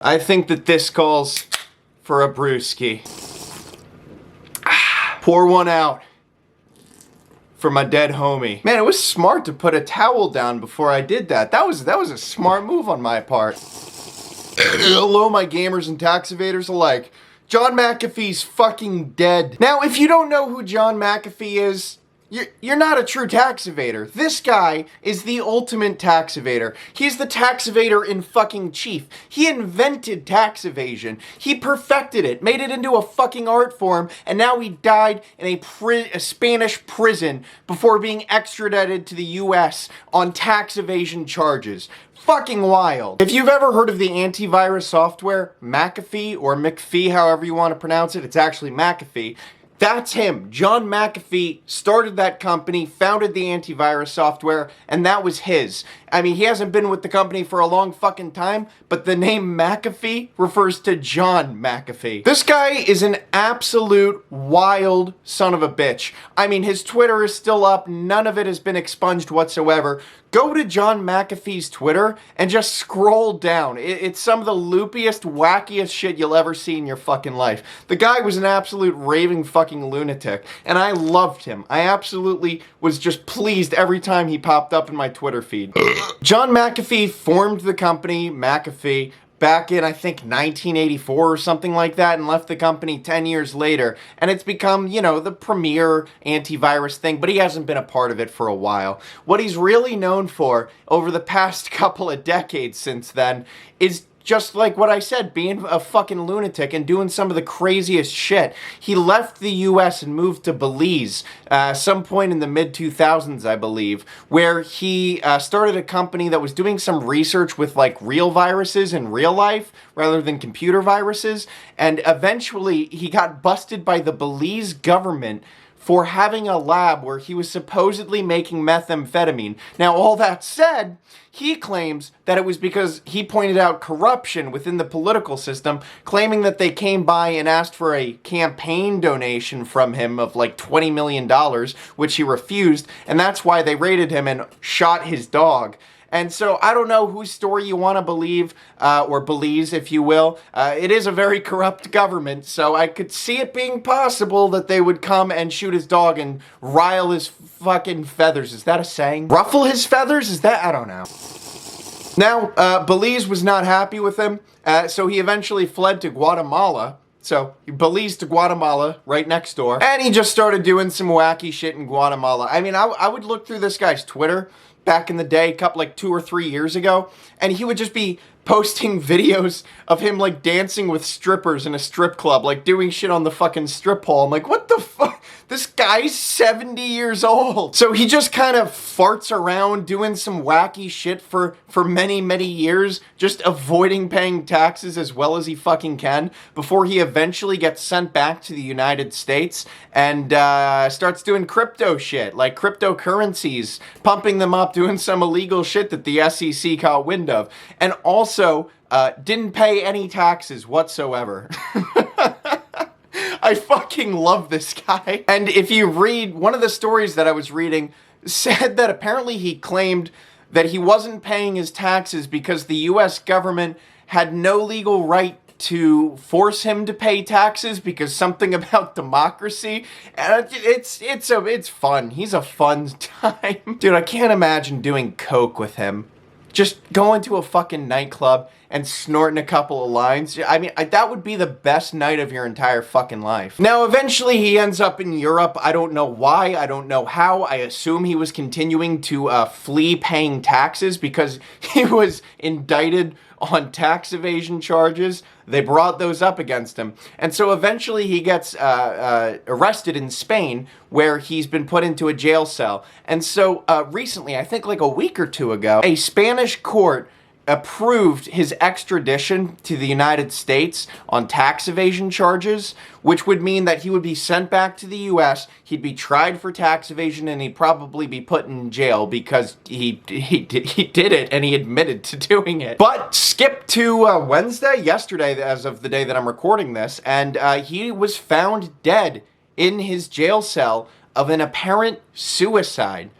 I think that this calls for a brewski. Pour one out for my dead homie. Man, it was smart to put a towel down before I did that. That was a smart move on my part. Hello, my gamers and tax evaders alike. John McAfee's fucking dead. Now, if you don't know who John McAfee is, you're not a true tax evader. This guy is the ultimate tax evader. He's the tax evader in fucking chief. He invented tax evasion. He perfected it, made it into a fucking art form, and now he died in a Spanish prison before being extradited to the US on tax evasion charges. Fucking wild. If you've ever heard of the antivirus software, McAfee, or McPhee, however you want to pronounce it, it's actually McAfee. That's him. John McAfee started that company, founded the antivirus software, and that was his. I mean, he hasn't been with the company for a long fucking time, but the name McAfee refers to John McAfee. This guy is an absolute wild son of a bitch. I mean, his Twitter is still up. None of it has been expunged whatsoever. Go to John McAfee's Twitter and just scroll down. It's some of the loopiest, wackiest shit you'll ever see in your fucking life. The guy was an absolute raving fucking lunatic, and I loved him. I absolutely was just pleased every time he popped up in my Twitter feed. John McAfee formed the company, McAfee, back in, I think, 1984 or something like that, and left the company 10 years later. And it's become, you know, the premier antivirus thing, but he hasn't been a part of it for a while. What he's really known for over the past couple of decades since then is just like what I said, being a fucking lunatic and doing some of the craziest shit. He left the US and moved to Belize, some point in the mid-2000s, I believe, where he started a company that was doing some research with, like, real viruses in real life rather than computer viruses, and eventually he got busted by the Belize government for having a lab where he was supposedly making methamphetamine. Now, all that said, he claims that it was because he pointed out corruption within the political system, claiming that they came by and asked for a campaign donation from him of like $20 million, which he refused, and that's why they raided him and shot his dog. And so I don't know whose story you want to believe, or Belize, if you will. It is a very corrupt government, so I could see it being possible that they would come and shoot his dog and rile his fucking feathers. Is that a saying? Ruffle his feathers? Is that? I don't know. Now, Belize was not happy with him, so he eventually fled to Guatemala. So, Belize to Guatemala, right next door. And he just started doing some wacky shit in Guatemala. I mean, I would look through this guy's Twitter back in the day, like 2 or 3 years ago, and he would just be posting videos of him, like, dancing with strippers in a strip club, like, doing shit on the fucking strip pole. I'm like, what the fuck? This guy's 70 years old. So he just kind of farts around doing some wacky shit for many, many years, just avoiding paying taxes as well as he fucking can, before he eventually gets sent back to the United States and starts doing crypto shit, like cryptocurrencies, pumping them up, doing some illegal shit that the SEC caught wind of, and also didn't pay any taxes whatsoever. I fucking love this guy. And if you read, one of the stories that I was reading said that apparently he claimed that he wasn't paying his taxes because the US government had no legal right to force him to pay taxes because something about democracy. And it's fun. He's a fun time. Dude, I can't imagine doing coke with him. Just going to a fucking nightclub and snorting a couple of lines. I mean, that would be the best night of your entire fucking life. Now, eventually he ends up in Europe. I don't know why. I don't know how. I assume he was continuing to flee paying taxes because he was indicted on tax evasion charges. They brought those up against him. And so eventually he gets arrested in Spain, where he's been put into a jail cell. And so recently, I think like a week or two ago, a Spanish court approved his extradition to the United States on tax evasion charges, which would mean that he would be sent back to the US, he'd be tried for tax evasion, and he'd probably be put in jail because he did it and he admitted to doing it. But skip to yesterday, as of the day that I'm recording this, and he was found dead in his jail cell of an apparent suicide.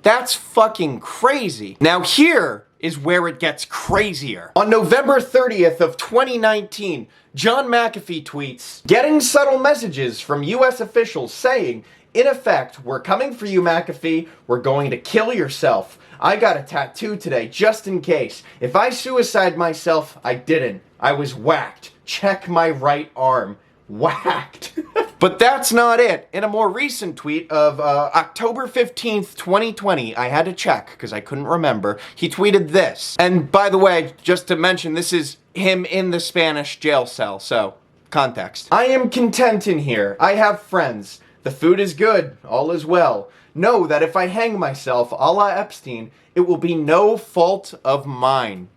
That's fucking crazy. Now here is where it gets crazier. On November 30th of 2019, John McAfee tweets, "Getting subtle messages from US officials saying, in effect, we're coming for you, McAfee. We're going to kill yourself. I got a tattoo today, just in case. If I suicide myself, I didn't. I was whacked. Check my right arm." Whacked. But that's not it. In a more recent tweet of October 15th, 2020, I had to check because I couldn't remember, he tweeted this. And by the way, just to mention, this is him in the Spanish jail cell, so context. "I am content in here. I have friends. The food is good. All is well. Know that if I hang myself, a la Epstein, it will be no fault of mine."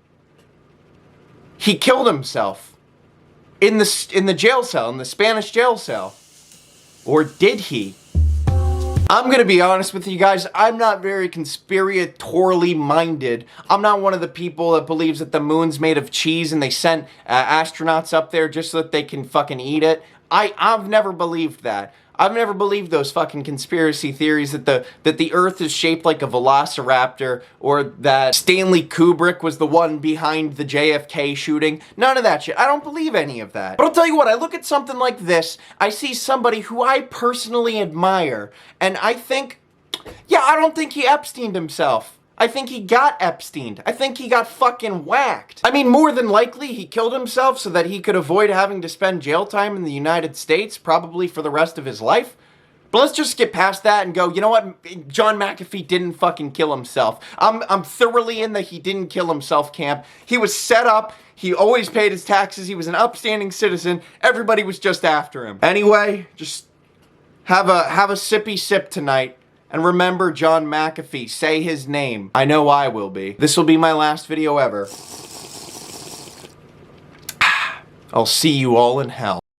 He killed himself. In the jail cell, in the Spanish jail cell. Or did he? I'm gonna be honest with you guys, I'm not very conspiratorially minded. I'm not one of the people that believes that the moon's made of cheese and they sent astronauts up there just so that they can fucking eat it. I've never believed that. I've never believed those fucking conspiracy theories that the Earth is shaped like a velociraptor or that Stanley Kubrick was the one behind the JFK shooting. None of that shit. I don't believe any of that. But I'll tell you what, I look at something like this, I see somebody who I personally admire, and I think, yeah, I don't think he Epsteined himself. I think he got Epsteined. I think he got fucking whacked. I mean, more than likely, he killed himself so that he could avoid having to spend jail time in the United States, probably for the rest of his life. But let's just get past that and go, you know what? John McAfee didn't fucking kill himself. I'm thoroughly in the he didn't kill himself camp. He was set up. He always paid his taxes. He was an upstanding citizen. Everybody was just after him. Anyway, just have a sippy sip tonight. And remember John McAfee. Say his name. I know I will be. This will be my last video ever. I'll see you all in hell.